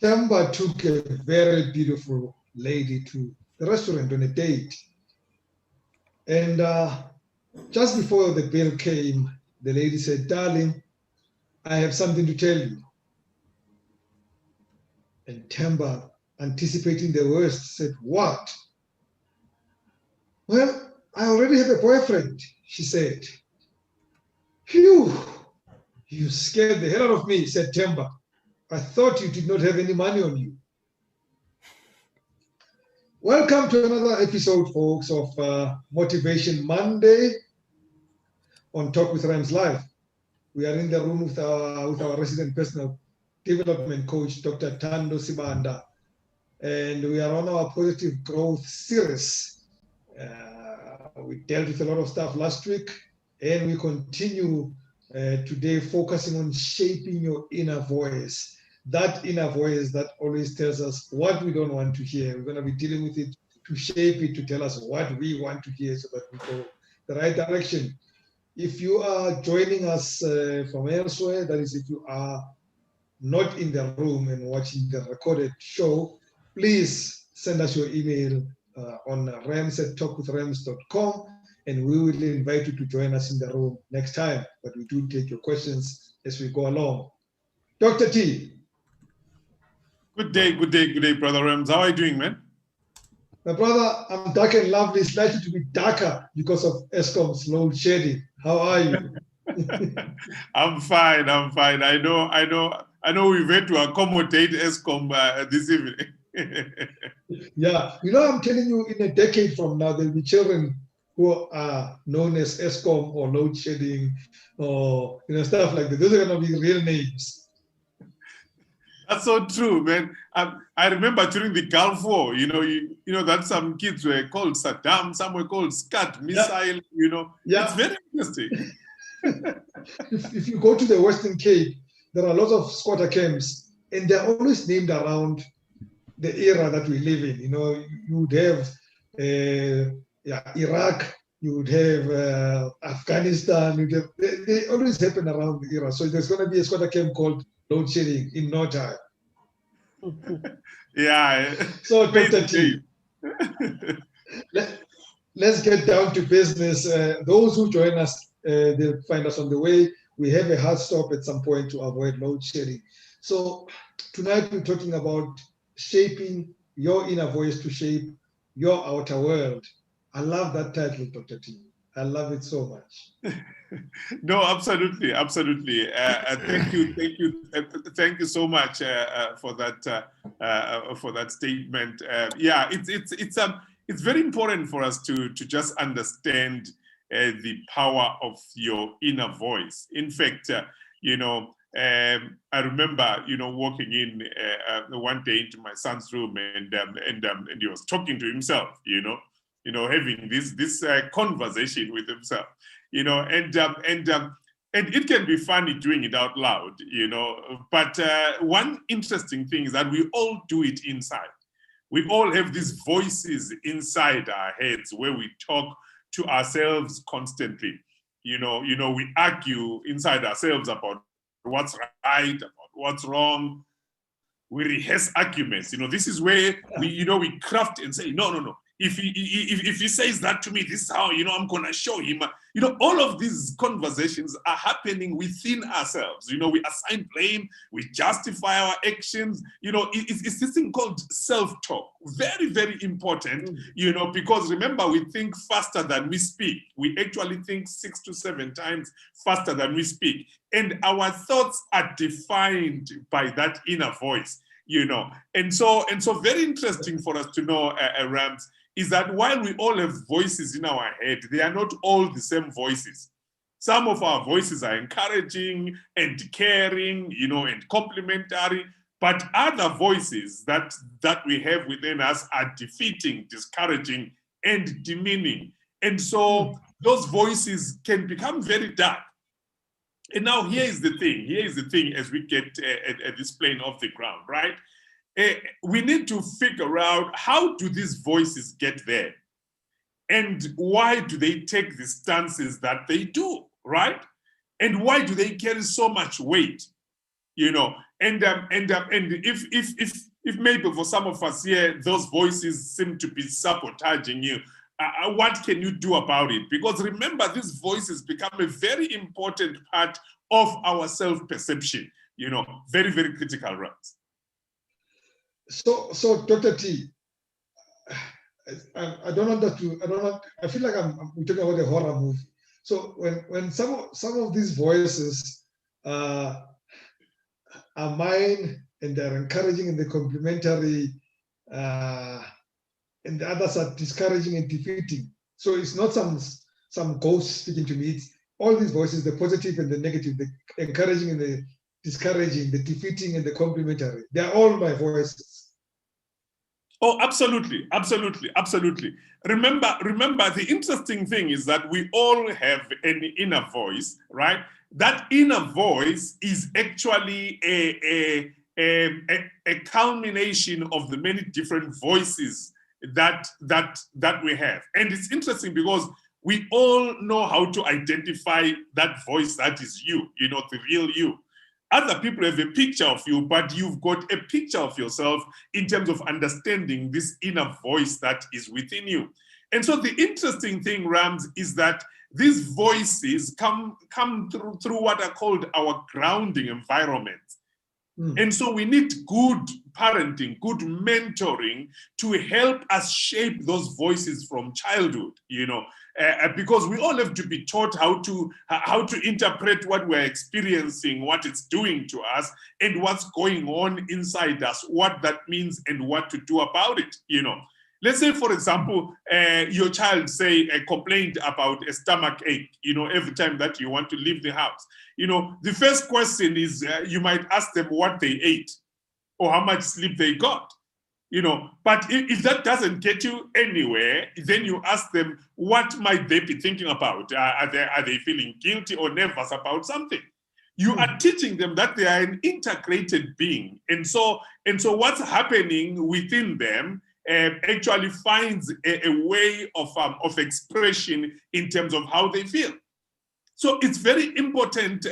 Temba took a very beautiful lady to the restaurant on a date. And just before the bill came, the lady said, "Darling, I have something to tell you." And Temba, anticipating the worst, said, "What?" "Well, I already have a boyfriend," she said. "Phew, you scared the hell out of me," said Temba. "I thought you did not have any money on you." Welcome to another episode, folks, of Motivation Monday on Talk with Rams Live. We are in the room with our resident personal development coach, Dr. Thando Sibanda, and we are on our positive growth series. We dealt with a lot of stuff last week, and we continue today focusing on shaping your inner voice. That inner voice that always tells us what we don't want to hear. We're going to be dealing with it to shape it, to tell us what we want to hear so that we go the right direction. If you are joining us from elsewhere, that is, if you are not in the room and watching the recorded show, please send us your email on rams@talkwithrams.com, and we will invite you to join us in the room next time. But we do take your questions as we go along. Dr. T. Good day, Brother Rams. How are you doing, man? My brother, I'm dark and lovely. It's likely to be darker because of Eskom's load shedding. How are you? I'm fine. I know we've had to accommodate Eskom this evening. Yeah, I'm telling you, in a decade from now, there'll be children who are known as Eskom or load shedding or stuff like that. Those are going to be real names. That's so true, man. I remember during the Gulf War, that some kids were called Saddam, some were called Scud, Missile, Yeah. It's very interesting. If you go to the Western Cape, there are lots of squatter camps, and they're always named around the era that we live in. You would have Iraq, you would have Afghanistan. They always happen around the era. So there's going to be a squatter camp called load shedding in no time. Yeah. So, Dr. T, let's get down to business. Those who join us, they'll find us on the way. We have a hard stop at some point to avoid load shedding. So tonight we're talking about shaping your inner voice to shape your outer world. I love that title, Dr. T. I love it so much. No, absolutely. Thank you so much for that statement. Yeah, it's very important for us to just understand the power of your inner voice. In fact, I remember walking in one day into my son's room and he was talking to himself, having this conversation with himself, and it can be funny doing it out loud, but one interesting thing is that we all do it inside. We all have these voices inside our heads where we talk to ourselves constantly. We argue inside ourselves about what's right, about what's wrong. We rehearse arguments. This is where we craft and say, no. If he says that to me, this is how, I'm going to show him. All of these conversations are happening within ourselves. We assign blame, we justify our actions. It's this thing called self-talk. Very, very important, because remember, we think faster than we speak. We actually think 6 to 7 times faster than we speak. And our thoughts are defined by that inner voice, And so very interesting for us to know, Rams, is that while we all have voices in our head, they are not all the same voices. Some of our voices are encouraging and caring, and complimentary, but other voices that we have within us are defeating, discouraging, and demeaning. And so those voices can become very dark. And now here is the thing as we get at this plane off the ground, right? We need to figure out, how do these voices get there? And why do they take the stances that they do, right? And why do they carry so much weight? And if maybe for some of us here, those voices seem to be sabotaging you, what can you do about it? Because remember, these voices become a very important part of our self-perception, very, very critical, right? So Dr. T, I don't want to, I feel like we're talking about a horror movie. So when some of these voices are mine and they're encouraging and they're complimentary, and the others are discouraging and defeating. So it's not some ghost speaking to me. It's all these voices, the positive and the negative, the encouraging and the discouraging, the defeating and the complimentary. They're all my voices. Oh, absolutely, absolutely, absolutely. Remember, the interesting thing is that we all have an inner voice, right? That inner voice is actually a culmination of the many different voices that we have. And it's interesting because we all know how to identify that voice that is you, the real you. Other people have a picture of you, but you've got a picture of yourself in terms of understanding this inner voice that is within you. And so the interesting thing, Rams, is that these voices come through what are called our grounding environment. And so we need good parenting, good mentoring to help us shape those voices from childhood, because we all have to be taught how to interpret what we're experiencing, what it's doing to us, and what's going on inside us, what that means and what to do about it, Let's say, for example, your child complained about a stomach ache, every time that you want to leave the house. The first question is you might ask them what they ate or how much sleep they got. But if that doesn't get you anywhere, then you ask them what might they be thinking about. Are they feeling guilty or nervous about something? You are teaching them that they are an integrated being, and so what's happening within them actually finds a way of expression in terms of how they feel. So it's very important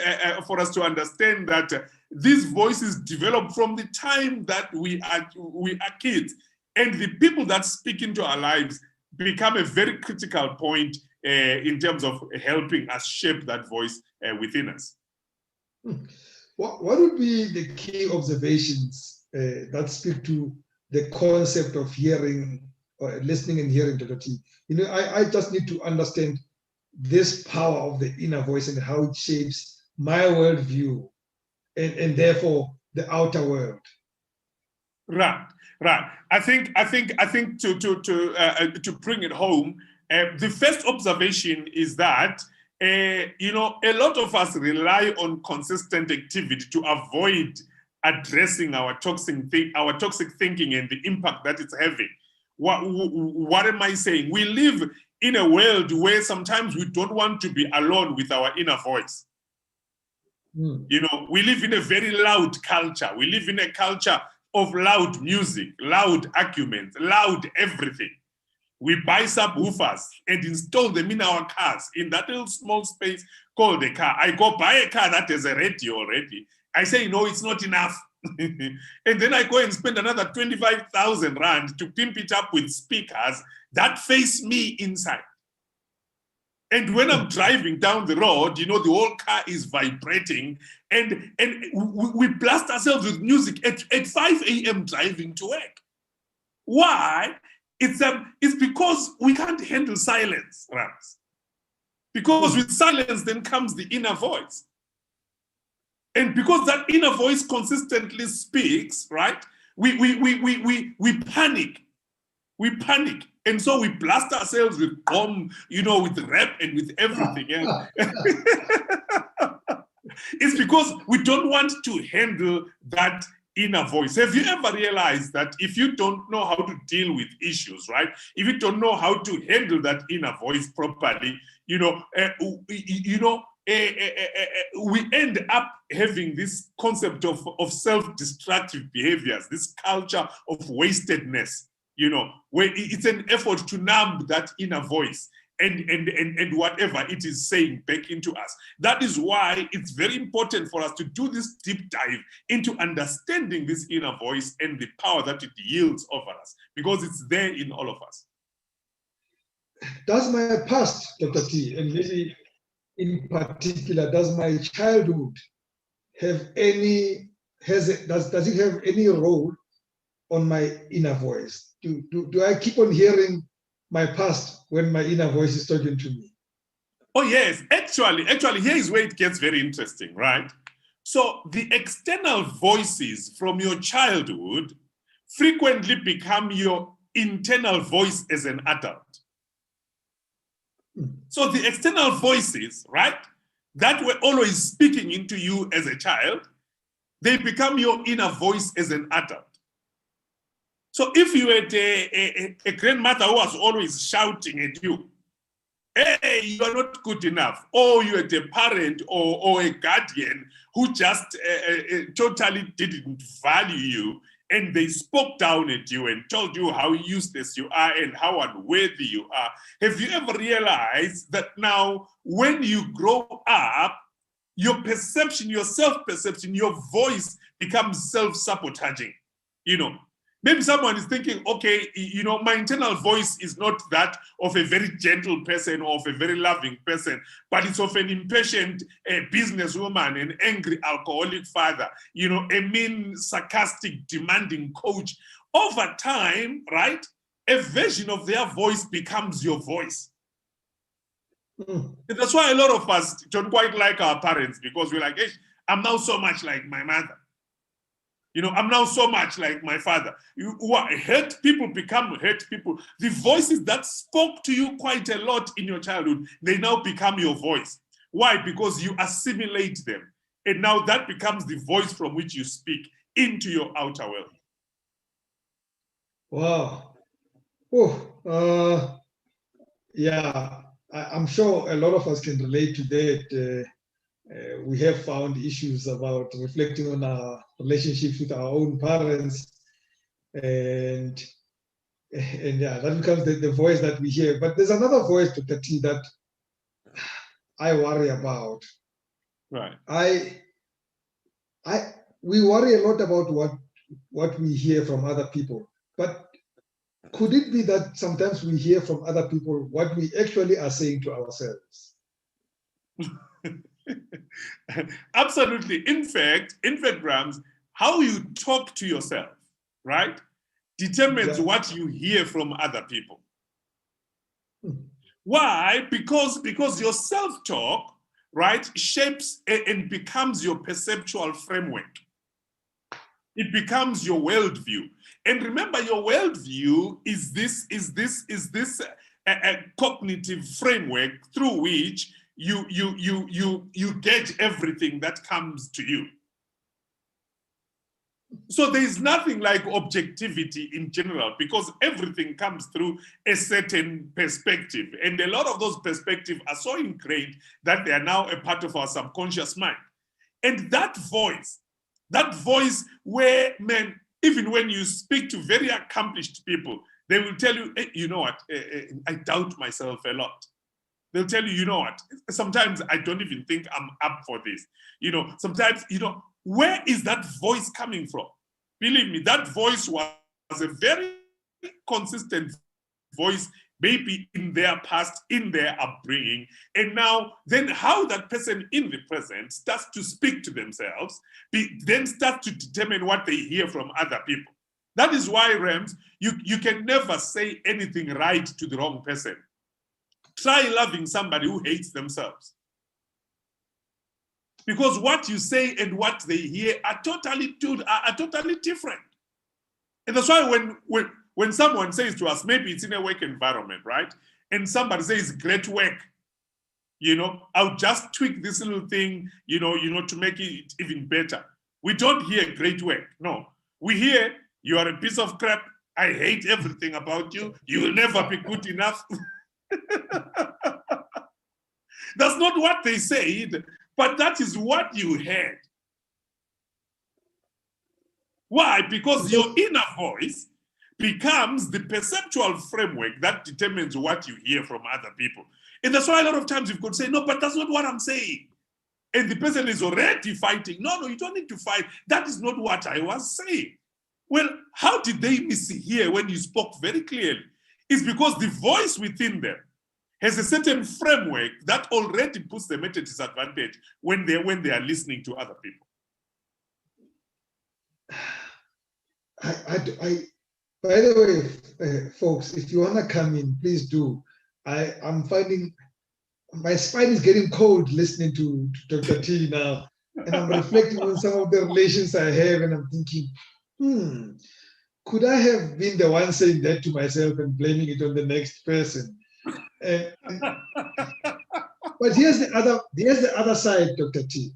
for us to understand that these voices develop from the time that we are kids, and the people that speak into our lives become a very critical point in terms of helping us shape that voice within us. What would be the key observations that speak to the concept of hearing or listening and hearing, Dr. T? I just need to understand this power of the inner voice and how it shapes my worldview and therefore the outer world. Right. I think to bring it home, the first observation is that a lot of us rely on consistent activity to avoid addressing our toxic thinking and the impact that it's having. What am I saying? We live in a world where sometimes we don't want to be alone with our inner voice. We live in a very loud culture. We live in a culture of loud music, loud arguments, loud everything. We buy subwoofers and install them in our cars in that little small space called a car. I go buy a car that has a radio already. I say, no, it's not enough. And then I go and spend another 25,000 rand to pimp it up with speakers that face me inside. And when I'm driving down the road, the whole car is vibrating, and we blast ourselves with music at 5 a.m. driving to work. Why? It's because we can't handle silence, Rams. Because with silence then comes the inner voice. And because that inner voice consistently speaks, right? We panic. We panic. And so we blast ourselves with bomb, with rap and with everything else. It's because we don't want to handle that inner voice. Have you ever realized that if you don't know how to deal with issues, right? If you don't know how to handle that inner voice properly, we end up having this concept of self-destructive behaviors, this culture of wastedness, where it's an effort to numb that inner voice. and whatever it is saying back into us. That is why it's very important for us to do this deep dive into understanding this inner voice and the power that it yields over us, because it's there in all of us. Does my past, Dr. T, and maybe in particular, does my childhood have any, does it have any role on my inner voice? Do I keep on hearing my past when my inner voice is talking to me? Oh yes, actually, here is where it gets very interesting, right? So the external voices from your childhood frequently become your internal voice as an adult. So the external voices, right, that were always speaking into you as a child, they become your inner voice as an adult. So if you had a grandmother who was always shouting at you, hey, you are not good enough, or you had a parent or a guardian who just totally didn't value you, and they spoke down at you and told you how useless you are and how unworthy you are. Have you ever realized that now when you grow up, your perception, your self-perception, your voice becomes self-sabotaging? You know, maybe someone is thinking, okay, you know, my internal voice is not that of a very gentle person or of a very loving person, but it's of an impatient businesswoman, an angry alcoholic father, you know, a mean, sarcastic, demanding coach. Over time, right, a version of their voice becomes your voice. And that's why a lot of us don't quite like our parents, because we're like, hey, I'm now so much like my mother. You know, I'm now so much like my father. Hurt people become hurt people. The voices that spoke to you quite a lot in your childhood, they now become your voice. Why? Because you assimilate them. And now that becomes the voice from which you speak into your outer world. Wow. Oh, yeah, I'm sure a lot of us can relate to that. We have found issues about reflecting on our relationships with our own parents, and yeah, that becomes the voice that we hear. But there's another voice, Dr. T, that I worry about. Right. We worry a lot about what we hear from other people, but could it be that sometimes we hear from other people what we actually are saying to ourselves? Absolutely. In fact, Grams, how you talk to yourself, right, determines what you hear from other people. Why? Because your self-talk, right, shapes and becomes your perceptual framework. It becomes your worldview. And remember, your worldview is this cognitive framework through which you gauge everything that comes to you. So there's nothing like objectivity in general, because everything comes through a certain perspective. And a lot of those perspectives are so ingrained that they are now a part of our subconscious mind. And that voice where, man, even when you speak to very accomplished people, they will tell you, hey, you know what, I doubt myself a lot. They'll tell you, you know what, sometimes I don't even think I'm up for this. You know, sometimes, you know, where is that voice coming from? Believe me, that voice was a very consistent voice, maybe in their past, in their upbringing. And now, then how that person in the present starts to speak to themselves, then starts to determine what they hear from other people. That is why, Rams, you can never say anything right to the wrong person. Try loving somebody who hates themselves. Because what you say and what they hear are totally different. And that's why when someone says to us, maybe it's in a work environment, right? And somebody says, great work, you know, I'll just tweak this little thing, you know, to make it even better. We don't hear great work. No, we hear you are a piece of crap. I hate everything about you. You will never be good enough. That's not what they said, but that is what you heard. Why? Because your inner voice becomes the perceptual framework that determines what you hear from other people. And that's why a lot of times you've got to say, no, but that's not what I'm saying. And the person is already fighting. No, you don't need to fight. That is not what I was saying. Well, how did they mishear when you spoke very clearly? It's because the voice within them has a certain framework that already puts them at a disadvantage when they are listening to other people. By the way, folks, if you want to come in, please do. I'm finding my spine is getting cold listening to Dr. T now. And I'm reflecting on some of the relations I have, and I'm thinking, could I have been the one saying that to myself and blaming it on the next person? But here's the other side, Dr. T.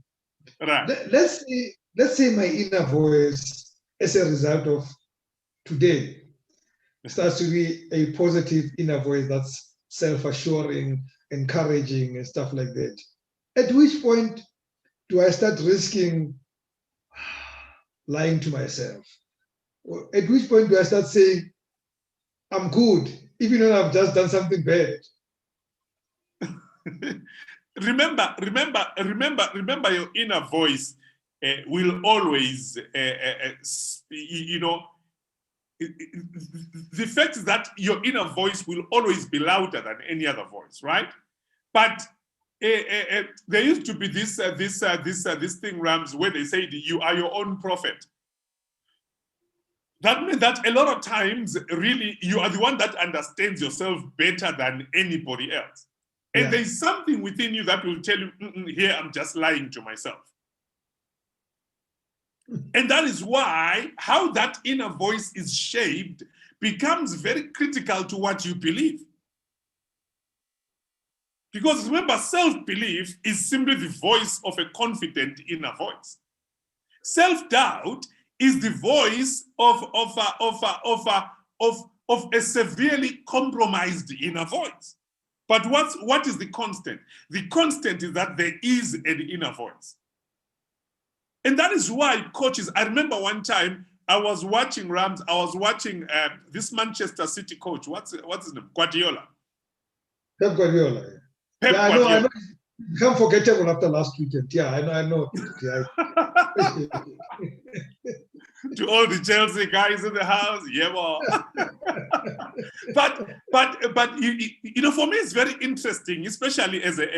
Right. Let's say my inner voice, as a result of today, starts to be a positive inner voice that's self-assuring, encouraging, and stuff like that. At which point do I start risking lying to myself? At which point do I start saying, I'm good, even when I've just done something bad? Remember, your inner voice will always, the fact is that your inner voice will always be louder than any other voice, right? But there used to be this thing, Rams, where they say you are your own prophet. That means that a lot of times, really, you are the one that understands yourself better than anybody else. And there's something within you that will tell you, here, I'm just lying to myself. And that is why how that inner voice is shaped becomes very critical to what you believe. Because remember, self-belief is simply the voice of a confident inner voice. Self-doubt is the voice of a severely compromised inner voice. But what is the constant? The constant is that there is an inner voice. And that is why coaches, I remember one time I was watching Rams, I was watching this Manchester City coach, what's his name? Guardiola. Pep Guardiola. Pep I Guardiola. know. Become forgettable after last weekend. Yeah, I know. Yeah. To all the Chelsea guys in the house, yeah, well. but for me, it's very interesting, especially as a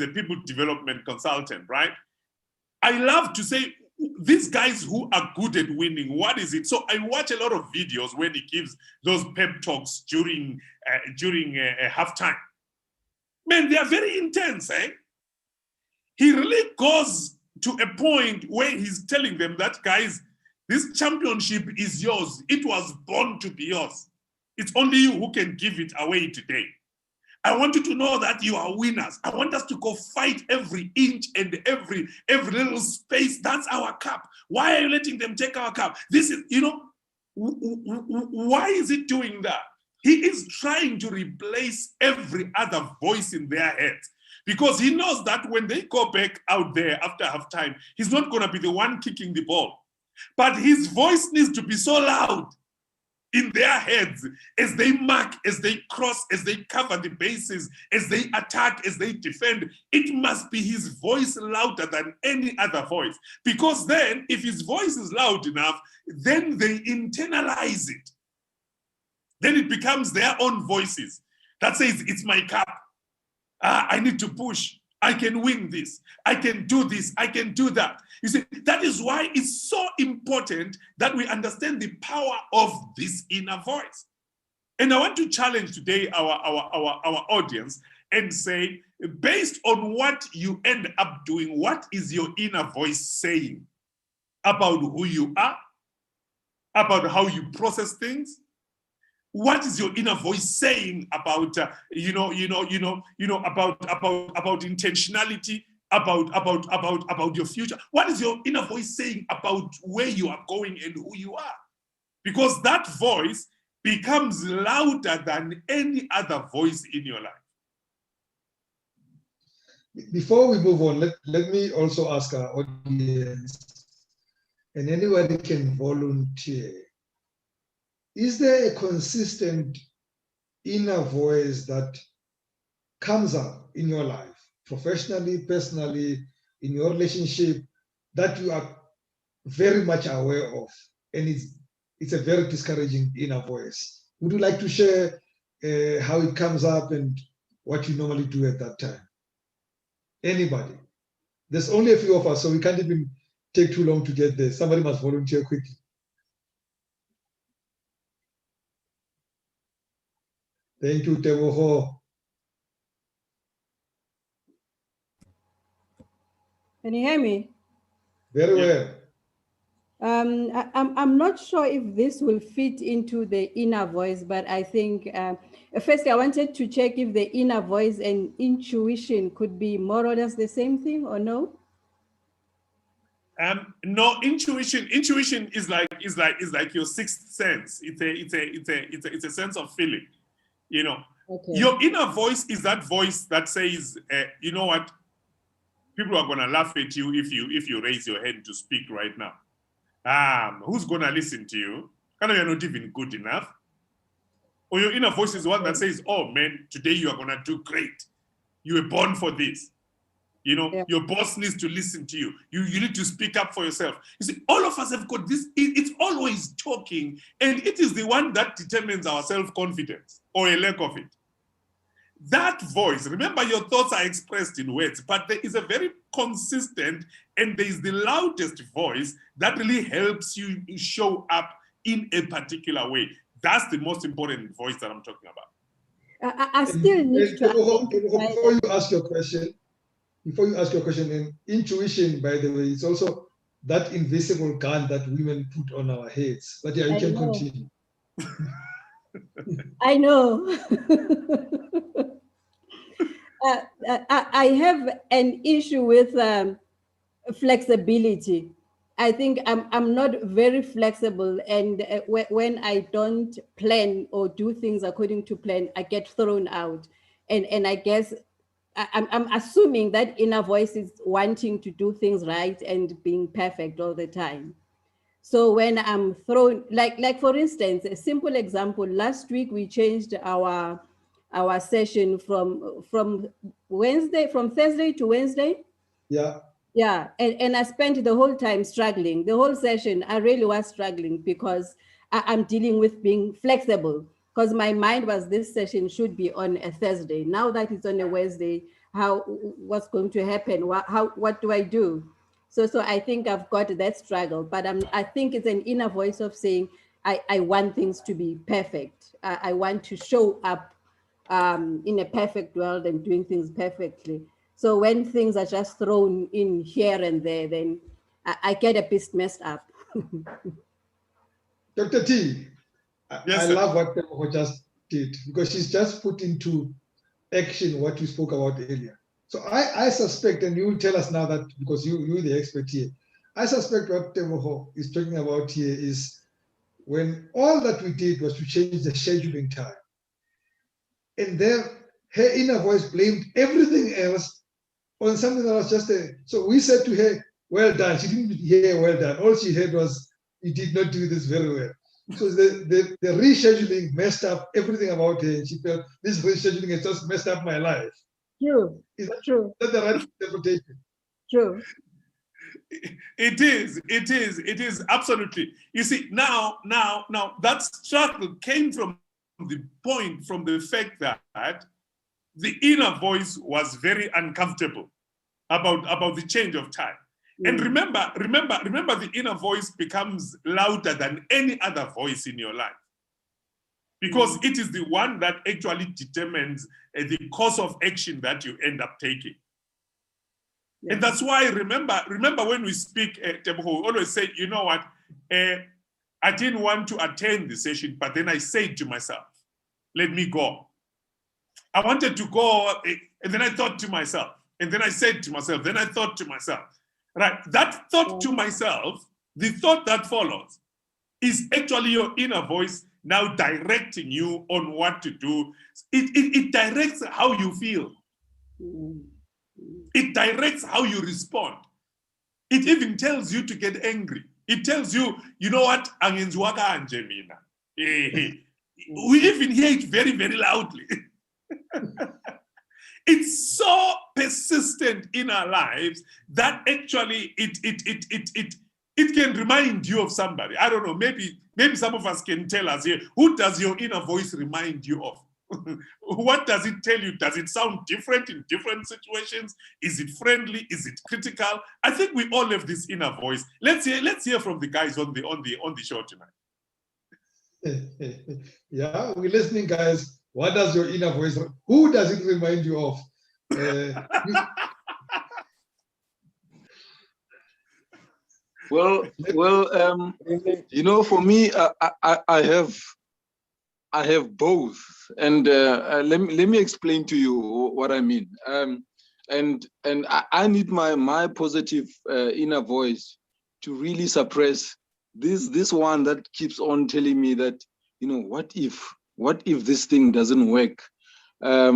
people development consultant, right? I love to say these guys who are good at winning, what is it? So I watch a lot of videos when he gives those pep talks during halftime. Man, they are very intense, eh? He really goes to a point where he's telling them that, guys, this championship is yours. It was born to be yours. It's only you who can give it away today. I want you to know that you are winners. I want us to go fight every inch and every little space. That's our cup. Why are you letting them take our cup? This is, why is it doing that? He is trying to replace every other voice in their heads. Because he knows that when they go back out there after halftime, he's not going to be the one kicking the ball. But his voice needs to be so loud in their heads as they mark, as they cross, as they cover the bases, as they attack, as they defend. It must be his voice louder than any other voice. Because then, if his voice is loud enough, then they internalize it. Then it becomes their own voices that says, it's my cup. I need to push. I can win this. I can do this. I can do that. You see, that is why it's so important that we understand the power of this inner voice. And I want to challenge today our audience and say, based on what you end up doing, what is your inner voice saying about who you are, about how you process things? What is your inner voice saying about, about intentionality, about your future? What is your inner voice saying about where you are going and who you are? Because that voice becomes louder than any other voice in your life. Before we move on, let me also ask our audience, and anybody can volunteer. is there a consistent inner voice that comes up in your life, professionally, personally, in your relationship, that you are very much aware of, and it's a very discouraging inner voice? Would you like to share how it comes up and what you normally do at that time? Anybody? There's only a few of us, so we can't even take too long to get there. Somebody must volunteer quickly. Thank you, Teboho. Can you hear me? Very well. I'm not sure if this will fit into the inner voice, but I think firstly, I wanted to check if the inner voice and intuition could be more or less the same thing, or no? No, intuition is like your sixth sense. It's a sense of feeling. You know, Okay. Your inner voice is that voice that says, you know what, people are gonna laugh at you if you raise your hand to speak right now. Who's gonna listen to you? Kind of, you're not even good enough. Or your inner voice is the one that says, oh man, today you are gonna do great. You were born for this. You know, Yeah. Your boss needs to listen to you. You need to speak up for yourself. You see, all of us have got this. It's always talking, and it is the one that determines our self-confidence or a lack of it. That voice, remember, your thoughts are expressed in words, but there is a very consistent, and there is the loudest voice that really helps you show up in a particular way. That's the most important voice that I'm talking about. I still need to identify before you ask your question, and intuition, by the way, it's also that invisible gun that women put on our heads. But yeah, you can continue. I know. I have an issue with flexibility. I think I'm not very flexible, and when I don't plan or do things according to plan, I get thrown out. And I guess I'm assuming that inner voice is wanting to do things right and being perfect all the time. So when I'm thrown, like for instance, a simple example, last week we changed our session from Thursday to Wednesday. Yeah. Yeah, and I spent the whole time struggling. The whole session, I really was struggling because I'm dealing with being flexible, because my mind was this session should be on a Thursday. Now that it's on a Wednesday, what's going to happen? What do I do? So I think I've got that struggle, but I think it's an inner voice of saying, I want things to be perfect. I want to show up in a perfect world and doing things perfectly. So when things are just thrown in here and there, then I get a bit messed up. Dr. T, Yes, I sir. love what Teboho just did, because she's just put into action what you spoke about earlier. So I suspect, and you will tell us now that, because you're the expert here, I suspect what Teboho is talking about here is when all that we did was to change the scheduling time. And then her inner voice blamed everything else on something that was just a. So we said to her, well done. She didn't hear well done. All she heard was, you did not do this very well. So the rescheduling messed up everything about her. And she felt, this rescheduling has just messed up my life. True. Is that True. the right interpretation? True. It is absolutely. You see, now that struggle came from the fact that the inner voice was very uncomfortable about the change of time. And remember, the inner voice becomes louder than any other voice in your life, because it is the one that actually determines the course of action that you end up taking. Yeah. And that's why, remember when we speak, Teboho, we always say, you know what, I didn't want to attend the session, but then I said to myself, let me go. I wanted to go, and then I thought to myself, and then I said to myself, then I thought to myself, right? That thought to myself, the thought that follows, is actually your inner voice now directing you on what to do. It directs how you feel. It directs how you respond. It even tells you to get angry. It tells you, you know what, angenziwaka anje mina. We even hear it very, very loudly. It's so persistent in our lives that actually it can remind you of somebody. I don't know, maybe some of us can tell us here, who does your inner voice remind you of? What does it tell you? Does it sound different in different situations? Is it friendly? Is it critical? I think we all have this inner voice. Let's hear from the guys on the show tonight. Yeah, we're listening, guys. What does your inner voice? Who does it remind you of? Well, for me, I have both, and let me explain to you what I mean. And I need my positive inner voice to really suppress this one that keeps on telling me that, what if this thing doesn't work? I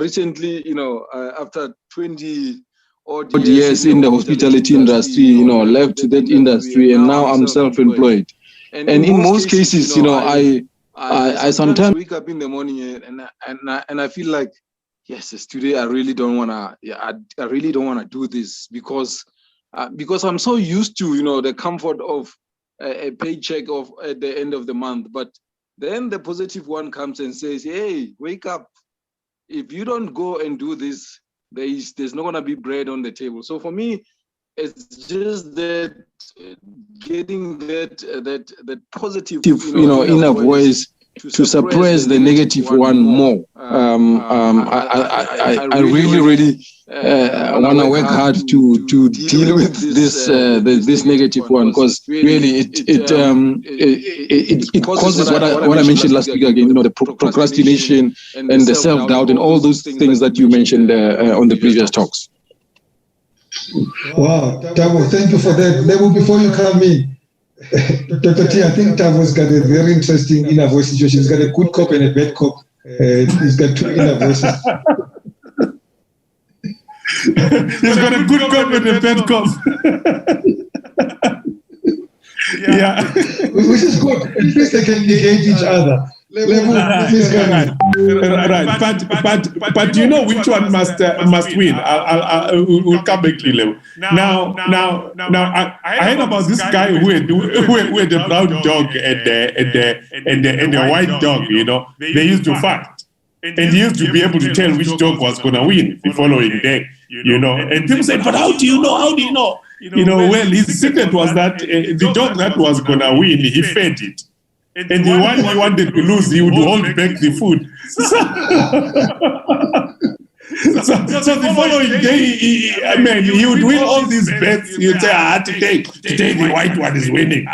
recently, after 20 odd years in the hospitality industry, left that industry, and now I'm self-employed. And in most cases, I sometimes wake up in the morning and I feel like, yes, today I really don't wanna, I really don't wanna do this because I'm so used to, the comfort of a paycheck at the end of the month. But then the positive one comes and says, hey, wake up. If you don't go and do this, there's not gonna be bread on the table. So for me, it's just that getting that positive, inner voice to suppress the negative one more. I really want to work hard to deal with this negative one, because really it causes what I mentioned last week again. The procrastination and the self-doubt and all those things that you mentioned on the previous talks. Wow, Thabo, thank you for that. Level, before you come in, Dr. T, I think Tavo's got a very interesting inner voice situation. He's got a good cop and a bad cop. He's got two inner voices. He's got a good cop and a bad cop. Yeah. Which is good. At least they can negate each other. But you know which one must win. We'll come back to Level. Now, I heard about this guy who had a brown dog and a white dog. They used to fight, and he used to be able to tell which dog was going to win the following day. And people said, "But how do you know? How do you know?" Well, his secret was that the dog that was going to win, he fed it. And the one he wanted to lose, he would hold back the food. So the following day, he would win all these bets. He would say, today the white one is winning.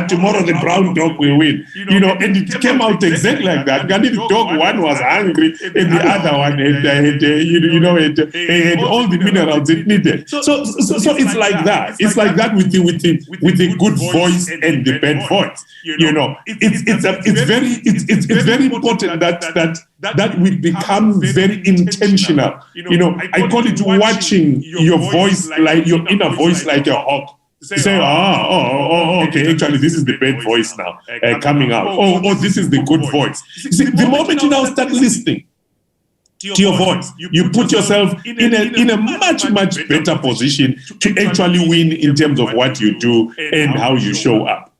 Tomorrow the brown dog will win. And it came out exactly like that. The dog one was hungry, and the other one had all the minerals it needed. So it's like that. It's like that with the good voice and the bad voice. It's very important that we become very intentional. I call it watching your voice, like your inner voice, like a hawk. Say, okay, actually, this is the bad voice now coming out. Oh, this is the good voice. See, the moment you now start listening to your voice, you put yourself in a much better position to actually win in terms of what you do and how you show up.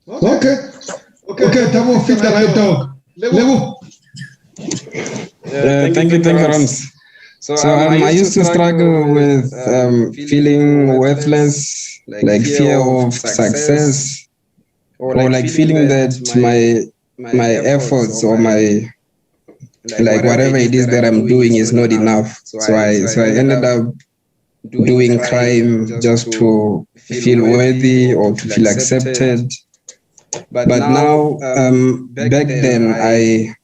Okay, Thabo, fit the right dog. Level. Thank you, Rams. So I used to struggle with feeling worthless, like fear of success, or like feeling that my efforts or my whatever it is that I'm doing is not enough. So I ended up doing crime just to feel worthy or to feel accepted. But now, back then, I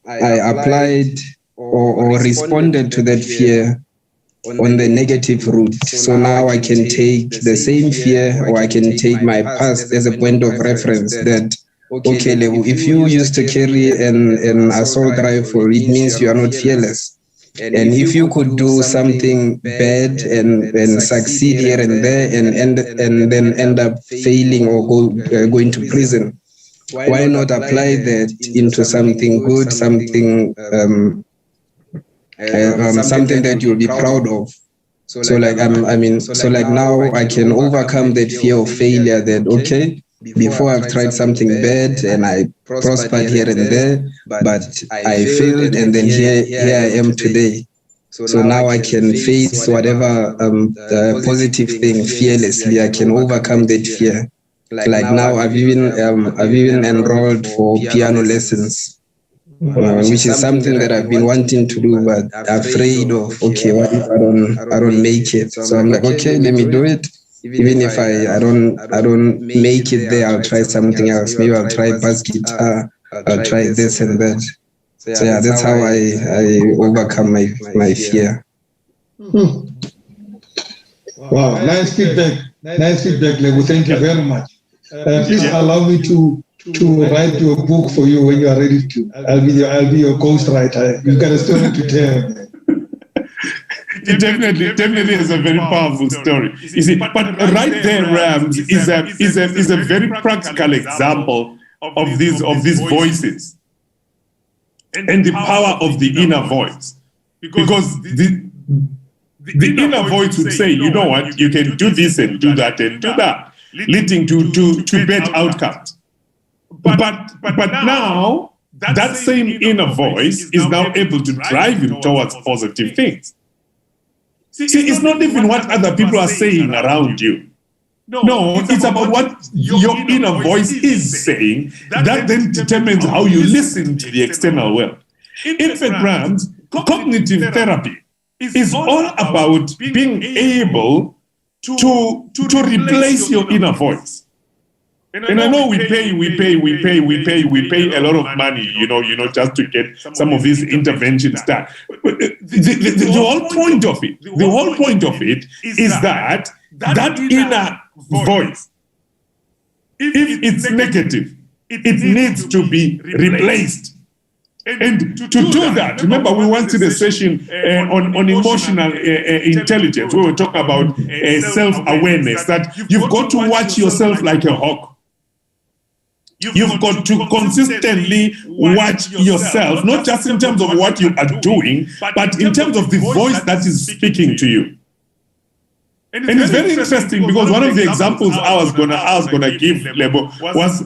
applied or responded to that fear on the negative route. So now I can take the same fear, or I can take my past as a point of reference that, okay, if you used to carry an assault rifle, it means you are not fearless. And if you could do something bad and succeed here and there and then end up failing or going to prison, why not apply that into something good, something something that you'll be proud of. So like now I can overcome that fear of failure, that okay, before I've tried something bad and I prospered here and there, but I failed, and then here I am today. So now I can face whatever positive thing fearlessly. I can overcome that fear. Like now I've even enrolled for piano lessons. Which is something that I've been wanting to do, but afraid of, okay, what if I don't make it? So I'm like, okay, let me do it. Even if I don't make it there, I'll try something else. Maybe I'll try bass guitar, I'll try this and that. So yeah, that's how I overcome my fear. Wow, nice feedback. Nice feedback, Lebo. Thank you very much. Please allow me to write your book for you when you are ready to. I'll be your ghostwriter. You've got a story to tell. It definitely is a very powerful story. You see, but right there, Rams, is a very practical example of these voices and the power of the inner voice, because the inner voice would say, you know what, you can do this and do that and do that, leading to bad outcomes. But now that same inner voice is now able to drive you towards positive things. See, it's not even what other people are saying around you. No, it's about what your inner voice is saying that then determines how you listen to the external world. In fact, Rams, cognitive therapy is all about being able to replace your inner voice. And I know we pay a lot of money, you know, just to get some of these interventions done. But the whole point of it is that inner voice, if it's negative, it needs to be replaced. And to do that, remember we went to the session on emotional intelligence, where we talk about self-awareness, that you've got to watch yourself like a hawk. You've got to consistently watch yourself, not just in terms of what you are doing, but in terms of the voice that is speaking to you. And it's very interesting, because one of the examples I was gonna give, Lebo, was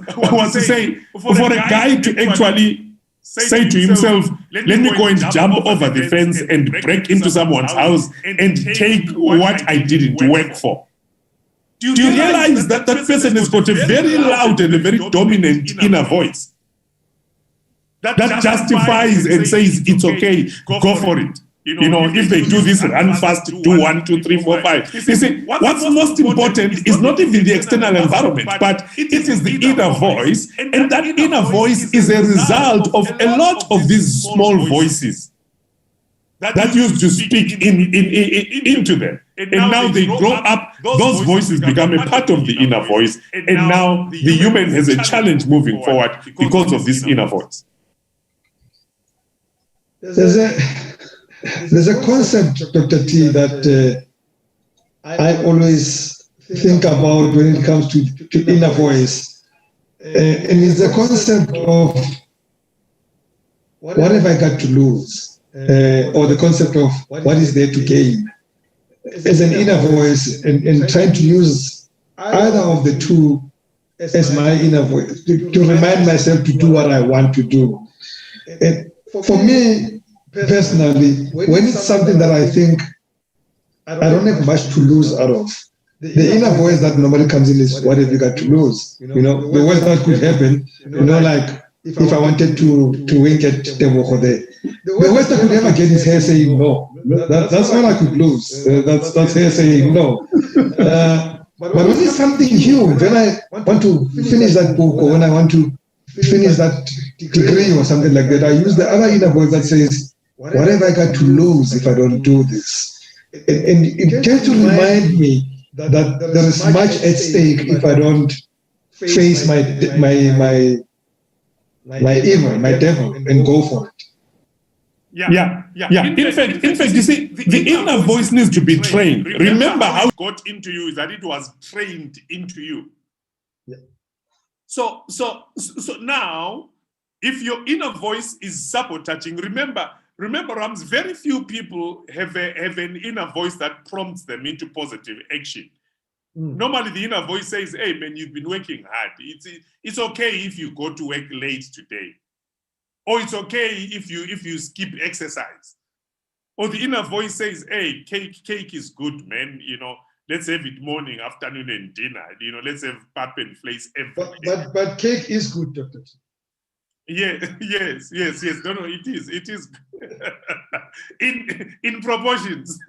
to say, for a guy to actually say to himself, let me go and jump over the fence and break into someone's house and take what I didn't work for. Do you realize that person has got a very loud and a very dominant inner voice that justifies and says, it's okay, go for it. You know, if they do this, run fast, do 1, 2, 3, 4, 5. You see, what's most important is not even the external environment, but it is the inner voice. And that inner voice is a result of a lot of these small voices that used to speak into them. And now they grow up, those voices become a part of the inner voice. And now the human has a challenge moving forward because of this inner voice. There's a concept, Dr. T, that I always think about when it comes to inner voice. And it's the concept of what have I got to lose? Or the concept of what is there to gain? As an inner voice, and trying to use either of the two as my inner voice to remind myself to do what I want to do. And for me, personally, when it's something that I think I don't have much to lose out of, the inner voice that normally comes in is, what have you got to lose? You know, the worst that could happen, like if I wanted to wink at Tebogo there, the worst I could ever get is her saying no. That's all I could lose. That's her saying no. But when it's something huge, when I want to finish that book, or when I want to finish that degree or something like that, I use the other inner voice that says, what have I got to lose if I don't do this? And it tends to remind me that there is much at stake if I don't face my evil, my devil, and go for it. Yeah. In fact, you see, the inner voice needs to be trained. Remember how it got into you is that it was trained into you. So now, if your inner voice is sabotaging, remember, Rams, very few people have an inner voice that prompts them into positive action. Normally, the inner voice says, hey, man, you've been working hard. It's okay if you go to work late today. Or it's okay if you skip exercise. Or the inner voice says, hey, cake is good, man. You know, let's have it morning, afternoon, and dinner. You know, let's have pap and flakes every day. But cake is good, Dr. Yeah, yes. No, it is. in proportions.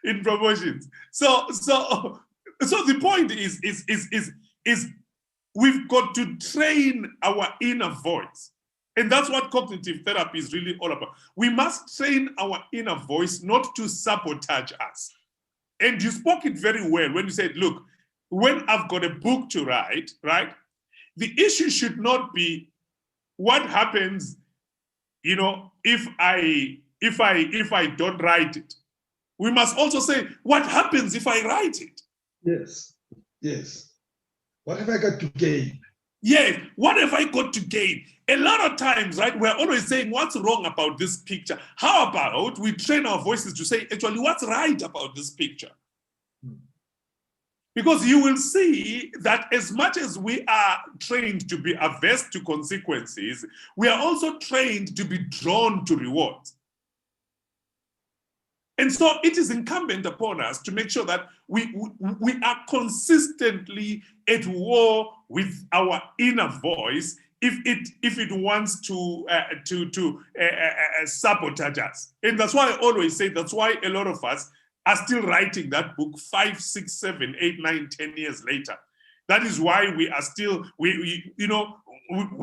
In proportions. So the point is we've got to train our inner voice. And that's what cognitive therapy is really all about. We must train our inner voice not to sabotage us. And you spoke it very well when you said, look, when I've got a book to write, right? The issue should not be what happens, you know, if I don't write it. We must also say, what happens if I write it? Yes. What have I got to gain? Yeah, what have I got to gain? A lot of times, right, we're always saying, what's wrong about this picture? How about we train our voices to say, actually, what's right about this picture? Because you will see that as much as we are trained to be averse to consequences, we are also trained to be drawn to rewards. And so it is incumbent upon us to make sure that we are consistently at war with our inner voice if it wants to sabotage us. And that's why I always say, that's why a lot of us are still writing that book 5, 6, 7, 8, 9, 10 years later. That is why we are still, we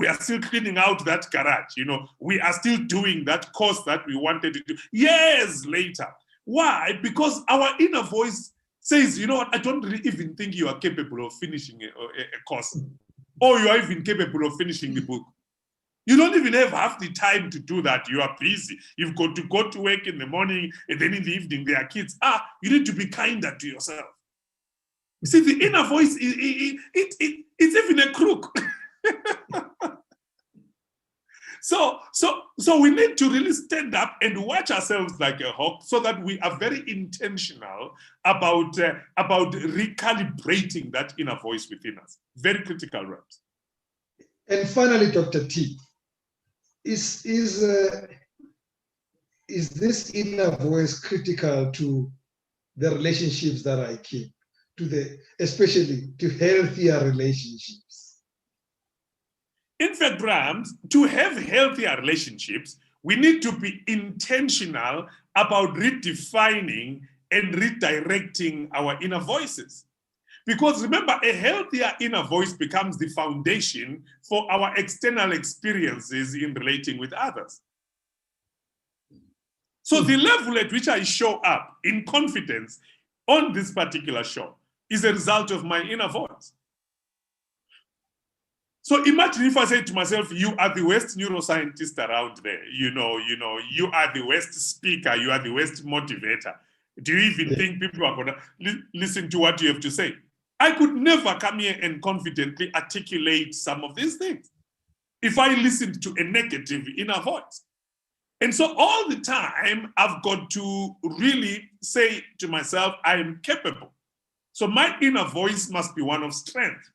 are still cleaning out that garage. You know, we are still doing that course that we wanted to do years later. Why? Because our inner voice says, you know what, I don't really even think you are capable of finishing a course, or you are even capable of finishing the book. You don't even have half the time to do that. You are busy. You've got to go to work in the morning, and then in the evening there are kids. You need to be kinder to yourself. You see, the inner voice, it's even a crook. So we need to really stand up and watch ourselves like a hawk, so that we are very intentional about recalibrating that inner voice within us. Very critical, Rams. And finally, Dr. T, is this inner voice critical to the relationships that I keep, especially to healthier relationships? In fact, Rams, to have healthier relationships, we need to be intentional about redefining and redirecting our inner voices. Because remember, a healthier inner voice becomes the foundation for our external experiences in relating with others. So the level at which I show up in confidence on this particular show is a result of my inner voice. So imagine if I say to myself, you are the worst neuroscientist around there. You are the worst speaker, you are the worst motivator. Do you even think people are going to listen to what you have to say? I could never come here and confidently articulate some of these things if I listened to a negative inner voice. And so all the time, I've got to really say to myself, I am capable. So my inner voice must be one of strength.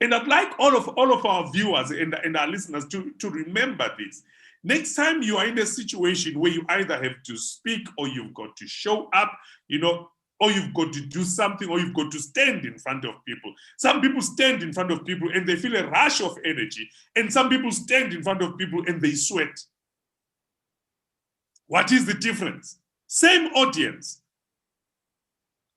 And I'd like all of our viewers and our listeners to remember this. Next time you are in a situation where you either have to speak, or you've got to show up, or you've got to do something, or you've got to stand in front of people. Some people stand in front of people and they feel a rush of energy. And some people stand in front of people and they sweat. What is the difference? Same audience.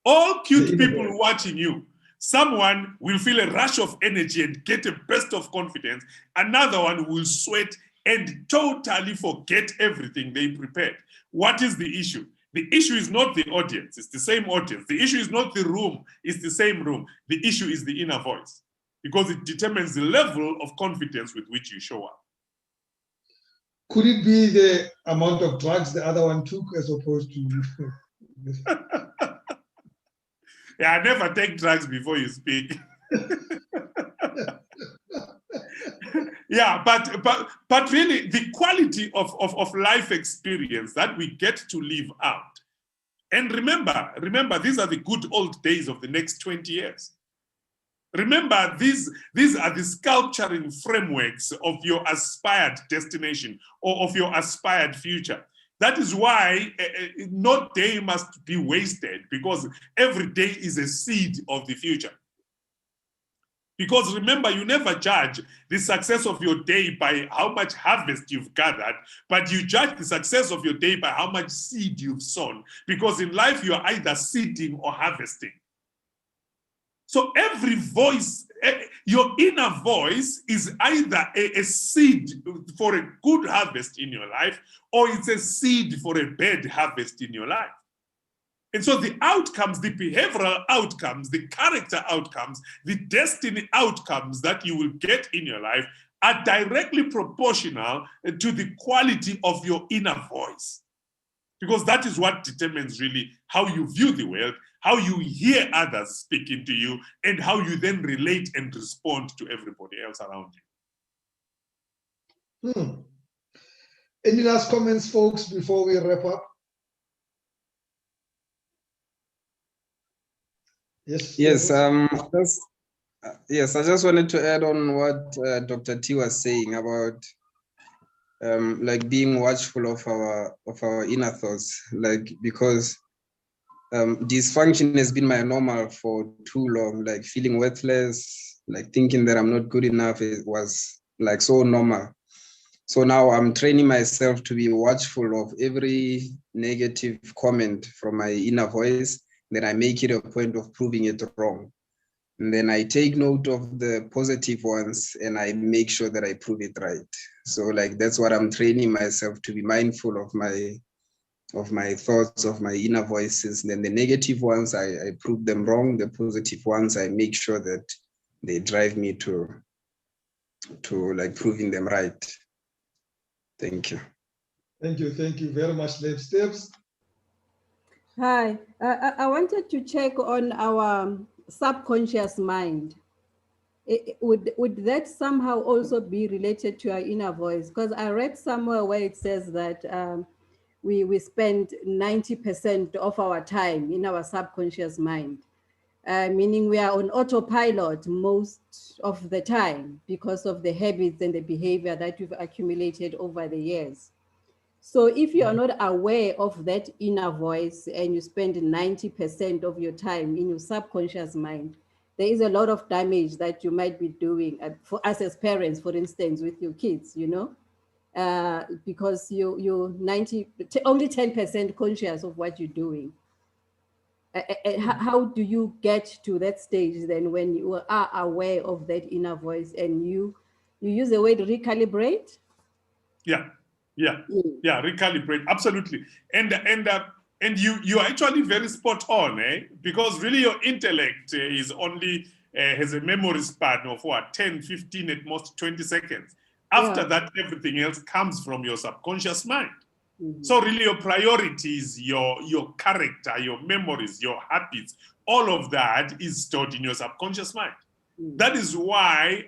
All cute people watching you. Someone will feel a rush of energy and get a burst of confidence. Another one will sweat and totally forget everything they prepared. What is the issue? The issue is not the audience, it's the same audience. The issue is not the room, it's the same room. The issue is the inner voice, because it determines the level of confidence with which you show up. Could it be the amount of drugs the other one took as opposed to... Yeah, I never take drugs before you speak. Yeah, but really the quality of life experience that we get to live out. And remember, these are the good old days of the next 20 years. Remember, these are the sculpturing frameworks of your aspired destination or of your aspired future. That is why no day must be wasted, because every day is a seed of the future. Because remember, you never judge the success of your day by how much harvest you've gathered, but you judge the success of your day by how much seed you've sown. Because in life, you are either seeding or harvesting. So every voice, your inner voice is either a seed for a good harvest in your life, or it's a seed for a bad harvest in your life. And so the outcomes, the behavioral outcomes, the character outcomes, the destiny outcomes that you will get in your life are directly proportional to the quality of your inner voice. Because that is what determines really how you view the world, how you hear others speaking to you, and how you then relate and respond to everybody else around you. Any last comments, folks, before we wrap up? Yes. Yes. Yes. I just wanted to add on what Dr. T was saying about like being watchful of our inner thoughts, like because dysfunction has been my normal for too long, like feeling worthless, like thinking that I'm not good enough. It was like so normal. So now I'm training myself to be watchful of every negative comment from my inner voice. Then I make it a point of proving it wrong. And then I take note of the positive ones and I make sure that I prove it right. So like, that's what I'm training myself to be mindful of my thoughts, of my inner voices. And then the negative ones, I prove them wrong. The positive ones, I make sure that they drive me to like proving them right. Thank you. Thank you very much, Lev Steps. Hi, I wanted to check on our subconscious mind. Would that somehow also be related to our inner voice? Because I read somewhere where it says that we spend 90% of our time in our subconscious mind, meaning we are on autopilot most of the time because of the habits and the behavior that you've accumulated over the years. So if you are not aware of that inner voice and you spend 90% of your time in your subconscious mind, there is a lot of damage that you might be doing for us as parents, for instance, with your kids, you know, because you're only 10% conscious of what you're doing. How do you get to that stage then when you are aware of that inner voice and you use the word recalibrate? Yeah, recalibrate, absolutely. And you are actually very spot on, because really your intellect is only has a memory span of what, 10, 15, at most 20 seconds. After that, everything else comes from your subconscious mind. Mm-hmm. So really your priorities, your character, your memories, your habits, all of that is stored in your subconscious mind. Mm-hmm. That is why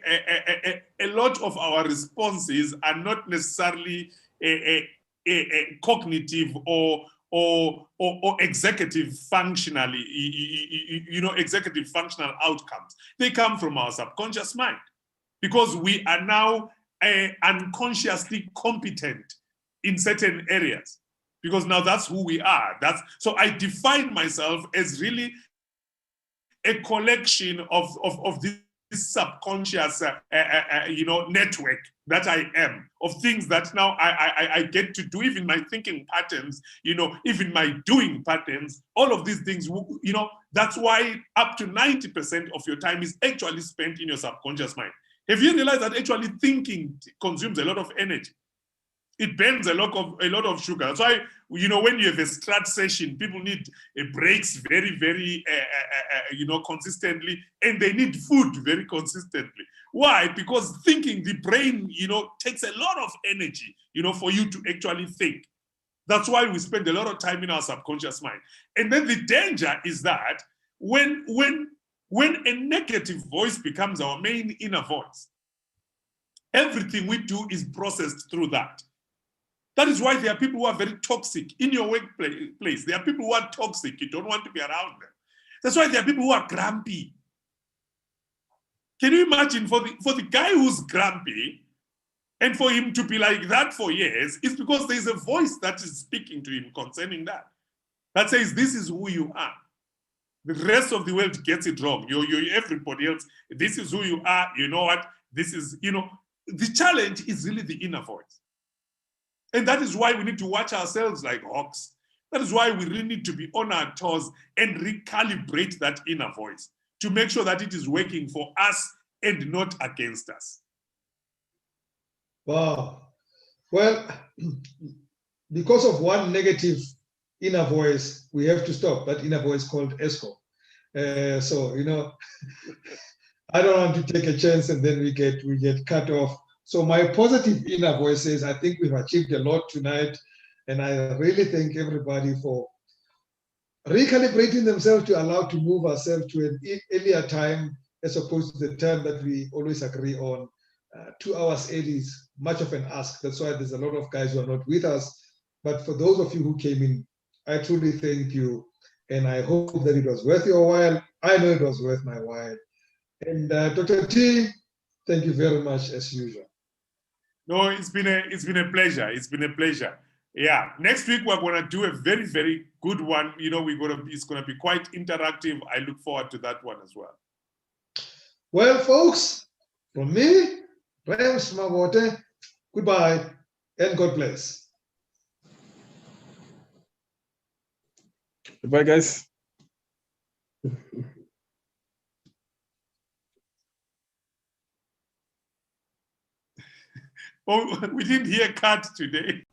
a lot of our responses are not necessarily a cognitive or executive functionally, executive functional outcomes. They come from our subconscious mind because we are now unconsciously competent in certain areas, because now that's who we are. So I define myself as really a collection of this subconscious network that I am, of things that now I get to do, even my thinking patterns, even my doing patterns, all of these things, that's why up to 90% of your time is actually spent in your subconscious mind. Have you realized that actually thinking consumes a lot of energy? It burns a lot of sugar. That's why, when you have a strat session, people need breaks very, very, consistently, and they need food very consistently. Why? Because thinking, the brain, takes a lot of energy, for you to actually think. That's why we spend a lot of time in our subconscious mind. And then the danger is that when When a negative voice becomes our main inner voice, everything we do is processed through that. That is why there are people who are very toxic in your workplace. There are people who are toxic. You don't want to be around them. That's why there are people who are grumpy. Can you imagine for the guy who's grumpy and for him to be like that for years, it's because there's a voice that is speaking to him concerning that. That says, this is who you are. The rest of the world gets it wrong. Everybody else, this is who you are. You know what? This is, the challenge is really the inner voice. And that is why we need to watch ourselves like hawks. That is why we really need to be on our toes and recalibrate that inner voice to make sure that it is working for us and not against us. Wow. Well, because of one negative inner voice, we have to stop that inner voice called ESCO. So, I don't want to take a chance and then we get cut off. So my positive inner voice says, I think we've achieved a lot tonight. And I really thank everybody for recalibrating themselves to allow to move ourselves to an earlier time as opposed to the time that we always agree on. 2 hours early is much of an ask. That's why there's a lot of guys who are not with us. But for those of you who came in, I truly thank you. And I hope that it was worth your while. I know it was worth my while. And Dr. T, thank you very much as usual. No, it's been a pleasure. It's been a pleasure. Yeah. Next week we're gonna do a very, very good one. It's gonna be quite interactive. I look forward to that one as well. Well, folks, from me, Rams Mabote, goodbye and God bless. Goodbye, guys. Oh, we didn't hear cut today.